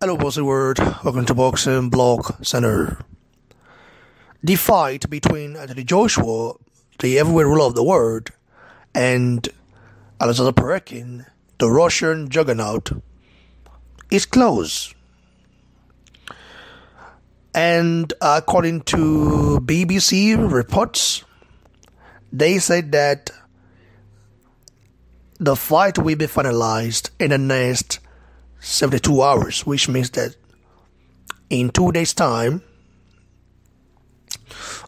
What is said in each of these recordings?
Hello, Bossy World. Welcome to Boxing Blog Center. The fight between Anthony Joshua, the heavyweight ruler of the world, and Alexander Povetkin, the Russian juggernaut, is close. And according to BBC reports, they said that the fight will be finalized in the next 72 hours, which means that in 2 days' time,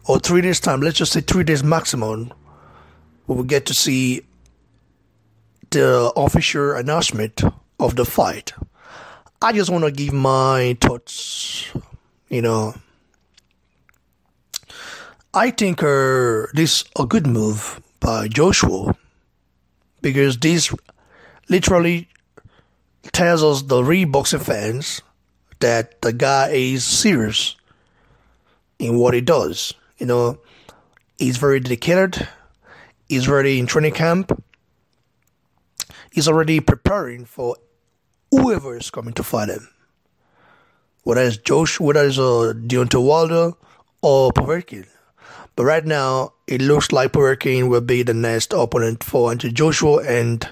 or 3 days' time, let's just say 3 days maximum, we will get to see the official announcement of the fight. I just want to give my thoughts, I think this is a good move by Joshua, because this literally tells us, the real boxing fans, that the guy is serious in what he does. He's very dedicated. He's already in training camp. He's already preparing for whoever is coming to fight him. Whether it's Deontay Wilder or Povetkin. But right now, it looks like Povetkin will be the next opponent for Anthony Joshua, and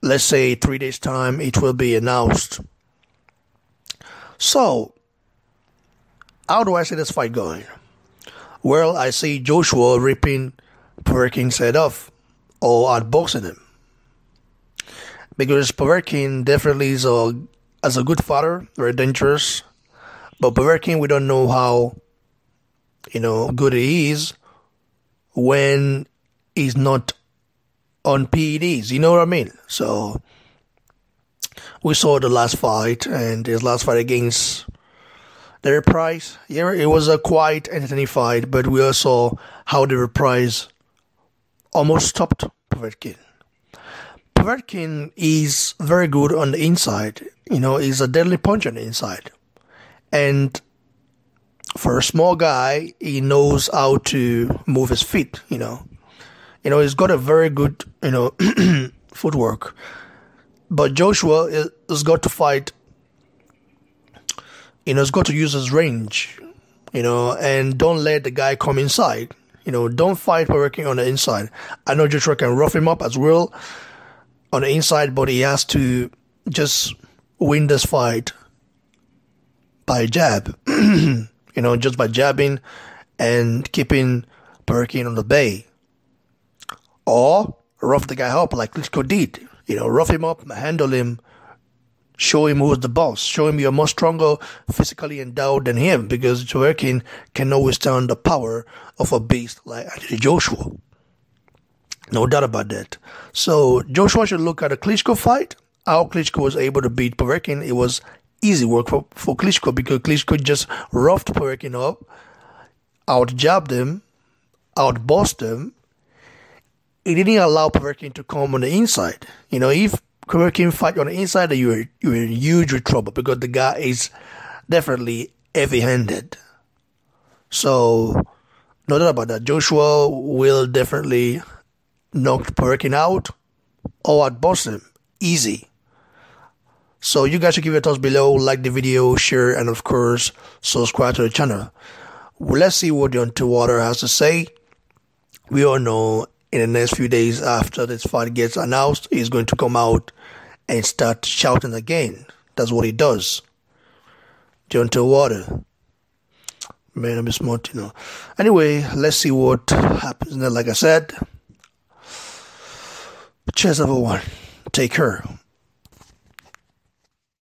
let's say 3 days' time, it will be announced. So, how do I see this fight going? Well, I see Joshua ripping Povetkin's head off or outboxing him. Because Povetkin definitely is as a good fighter, very dangerous. But Povetkin, we don't know how, good he is when he's not on PEDs, you know what I mean? So, we saw the last fight, and his last fight against the Reprise. Yeah, it was a quite entertaining fight, but we also saw how the Reprise almost stopped Povetkin. Povetkin is very good on the inside. He's a deadly puncher on the inside. And for a small guy, he knows how to move his feet, he's got a very good, footwork. But Joshua has got to fight, has got to use his range, and don't let the guy come inside. Don't fight Povetkin on the inside. I know Joshua can rough him up as well on the inside, but he has to just win this fight by jab, just by jabbing and keeping Povetkin on the bay. Or rough the guy up like Klitschko did. Rough him up, handle him, show him who's the boss, show him you're much stronger physically endowed than him, because Povetkin cannot withstand the power of a beast like Anthony Joshua. No doubt about that. So Joshua should look at the Klitschko fight, how Klitschko was able to beat Povetkin. It was easy work for Klitschko, because Klitschko just roughed Povetkin up, out-jabbed him, out-bossed him. He didn't allow Povetkin to come on the inside. If Povetkin fight on the inside, you're in huge trouble, because the guy is definitely heavy-handed. So, no doubt about that. Joshua will definitely knock Povetkin out or outboss him. Easy. So, you guys should give your thoughts below, like the video, share, and of course, subscribe to the channel. Well, let's see what Deontay Wilder has to say. We all know in the next few days after this fight gets announced, he's going to come out and start shouting again. That's what he does. Deontay Wilder. Man, I'm smart, Anyway, let's see what happens. Like I said, cheers everyone. Take care.